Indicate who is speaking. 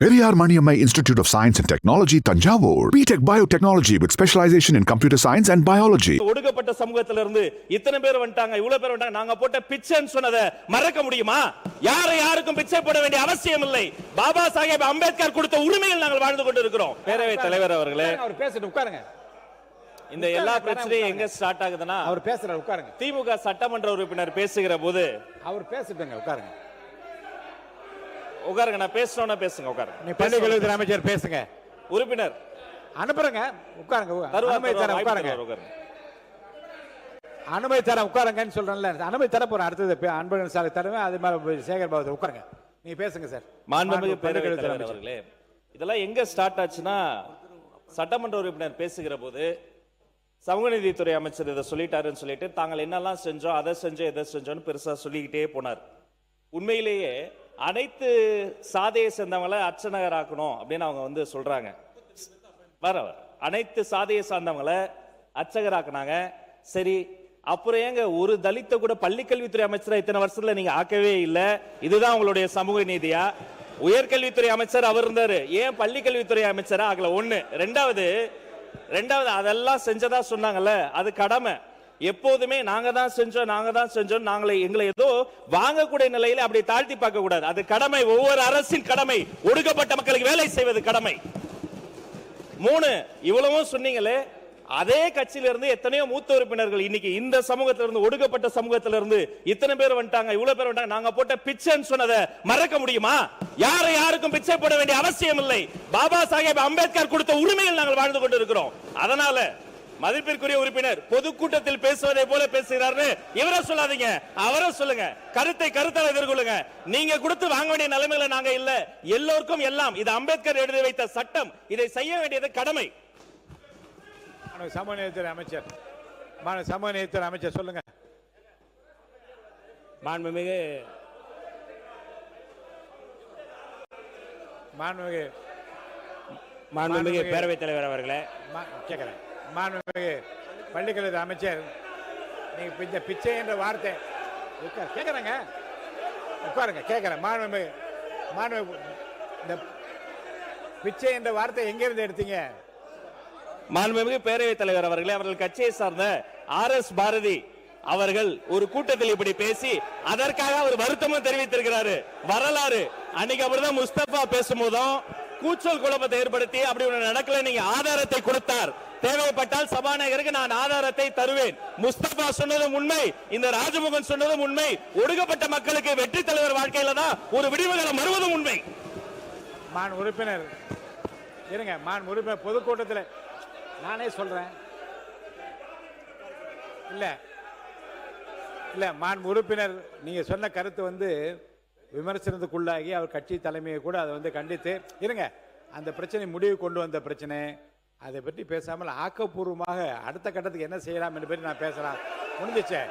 Speaker 1: Periyar Maniammai Institute of Science and Technology, Tanjavur. B.Tech Biotechnology with specialization in computer science and biology.
Speaker 2: ஒடுக்கப்பட்ட சமூகத்தில இருந்து இத்தனை பேர் வந்துட்டாங்க, இவ்வளவு பேர் வந்துட்டாங்க, நாங்க போட்ட பிச்சைன்னு சொன்னதை மறக்க முடியுமா? யாருக்கும் பிச்சை போட வேண்டிய அவசியம் இல்லை. பாபா சாஹேப் அம்பேத்கர் கொடுத்த உரிமையில் நாங்கள் வாழ்ந்து கொண்டிருக்கிறோம். பேரவைத் தலைவர் அவர்களே,
Speaker 3: அவர் பேசிட்டு உட்காருங்க.
Speaker 2: இந்த எல்லா பிரச்சனையும் எங்க ஸ்டார்ட் ஆகுதுன்னா,
Speaker 3: அவர் பேசுறாரு, உட்காருங்க.
Speaker 2: திமுக சட்டமன்ற உறுப்பினர் பேசுகிற போது
Speaker 3: அவர் பேசிட்டுங்க, உட்காருங்க.
Speaker 2: உட்காருங்க, நான் பேசணும்னா பேசுங்க, உட்காருங்க.
Speaker 3: நீ பள்ளிக்கல்வித்துறை அமைச்சர் பேசுங்க.
Speaker 2: உறுப்பினர்
Speaker 3: அனுப்புறங்க, உட்காருங்க. அனுமதி தர உட்காருங்க. அனுமதி தர உட்காருங்கன்னு சொல்றேன்ல, அனுமதி தர போறேன். அடுத்தது அன்பழகன் சாலை தருவேன், அது மாதிரி சேகர் பாபு உட்காருங்க. நீ பேசுங்க சார்.
Speaker 2: மாண்புமிகு பேரவைத் தலைவர் அவர்களே, இதெல்லாம் எங்க ஸ்டார்ட் ஆச்சுன்னா, சட்டமன்ற உறுப்பினர் பேசுகிற போது சமூக நீதித்துறை அமைச்சர் இதை சொல்லிட்டாருன்னு சொல்லிட்டு தாங்கள் என்னெல்லாம் செஞ்சோம், அதை செஞ்சோம், எதை செஞ்சோன்னு பெருசா சொல்லிக்கிட்டே போனார். உண்மையிலேயே அனைத்து சாதியை சேர்ந்தவங்களை அர்ச்சகர் ஆக்கணும் அப்படின்னு அவங்க வந்து சொல்றாங்க. அனைத்து சாதியை சார்ந்தவங்களை அர்ச்சகர் ஆக்குனாங்க. சரி, அப்புறம் ஏங்க ஒரு தலித்த கூட பள்ளிக்கல்வித்துறை அமைச்சரா இத்தனை வருஷத்துல நீங்க ஆக்கவே இல்லை? இதுதான் உங்களுடைய சமூக நீதியா? உயர்கல்வித்துறை அமைச்சர் அவர் இருந்தாரு, ஏன் பள்ளிக்கல்வித்துறை அமைச்சரா ஆகல? ஒண்ணு. ரெண்டாவது அதெல்லாம் செஞ்சதா சொன்னாங்கல்ல, அது கடமை. எப்போதுமே நாங்க தான் செஞ்சோம் எங்களை ஏதோ வாங்கக்கூடிய நிலையில அப்படி தாழ்த்தி பார்க்க கூடாது. அது கடமை, ஒவ்வொரு அரசின் கடமை. ஒடுக்கப்பட்ட மக்களுக்கு வேலை செய்வது கடமை. 3, இவ்வளவும் சொன்னீங்களே, அதே கட்சியில இருந்து எத்தனையோ மூத்த உறுப்பினர்கள் இன்னைக்கு இந்த சமூகத்தில இருந்து, ஒடுக்கப்பட்ட சமூகத்தில இருந்து இத்தனை பேர் வந்துட்டாங்க, இவ்வளவு பேர் வந்துட்டாங்க, நாங்க போட்ட பிச்சைன்னு சொன்னதை மறக்க முடியுமா? யாருக்கும் பிச்சை போட வேண்டிய அவசியம் இல்லை. பாபா சாஹேப் அம்பேத்கர் கொடுத்த உரிமையில் நாங்கள் வாழ்ந்து கொண்டிருக்கிறோம். அதனால மதிப்பிற்குரிய உறுப்பினர் பொதுக்கூட்டத்தில் பேசுவதை போல பேசுகிறார், இவரை சொல்லாதீங்க, அவரை சொல்லுங்க. கருத்தால் எதிர்கொள்ளுங்க. நீங்க கொடுத்து வாங்க வேண்டிய நிலைமையில நாங்க இல்ல. எல்லோருக்கும் எல்லாம். இது அம்பேத்கர் எழுதி வைத்த சட்டம். இதை செய்ய வேண்டியது கடமை.
Speaker 3: சமூக நீதித்துறை அமைச்சர் சொல்லுங்க.
Speaker 2: மாண்புமிகு பேரவைத் தலைவர் அவர்களே,
Speaker 3: கேட்கிறேன். மாண்புமிகு பள்ளிக்கல்வித்துறை அமைச்சர், நீங்க இந்த பிச்சை என்ற வார்த்தை கேட்கறேங்க, உட்காருங்க. கேட்கிறேன். மாண்புமிகு இந்த பிச்சை என்ற வார்த்தை எங்கிருந்து எடுத்தீங்க?
Speaker 2: மாண்புமிகு பேரவைத் தலைவர் அவர்களே, அவர்கள் கட்சியை சார்ந்த RS பாரதி அவர்கள் ஒரு கூட்டத்தில் இப்படி பேசி அதற்காக அவர் வருத்தமும் தெரிவித்திருக்கிறாரு. வரலாறு அன்னைக்கு அவர்தான் முஸ்தபா பேசும்போதும் கூச்சல் குழப்பத்தை ஏற்படுத்தி அப்படி ஒன்று நடக்கல, நீங்க ஆதாரத்தை கொடுத்தார். தேவைப்பட்டால் சபாநாயகருக்கு நான் ஆதாரத்தை தருவேன். முஸ்தபா சொன்னதும் உண்மை, இந்த ராஜமுகன் சொன்னதும் உண்மை. ஒடுக்கப்பட்ட மக்களுக்கு வெற்றி தலைவர் வாழ்க்கையில தான் ஒரு விடிவுகாலம் வருவதும் உண்மை.
Speaker 3: உறுப்பினர் இருங்க. உறுப்பினர் பொதுக்கூட்டத்தில் நானே சொல்றேன். இல்ல உறுப்பினர், நீங்க சொன்ன கருத்து வந்து விமர்சனத்துக்குள்ளாகி அவர் கட்சி தலைமையை கூட அதை வந்து கண்டித்து இருங்க. அந்த பிரச்சனை முடிவு கொண்டு வந்த பிரச்சனை, அதை பற்றி பேசாமல் ஆக்கப்பூர்வமாக அடுத்த கட்டத்துக்கு என்ன செய்யலாம் என்று பற்றி நான் பேசலாம். முடிஞ்சிச்சே.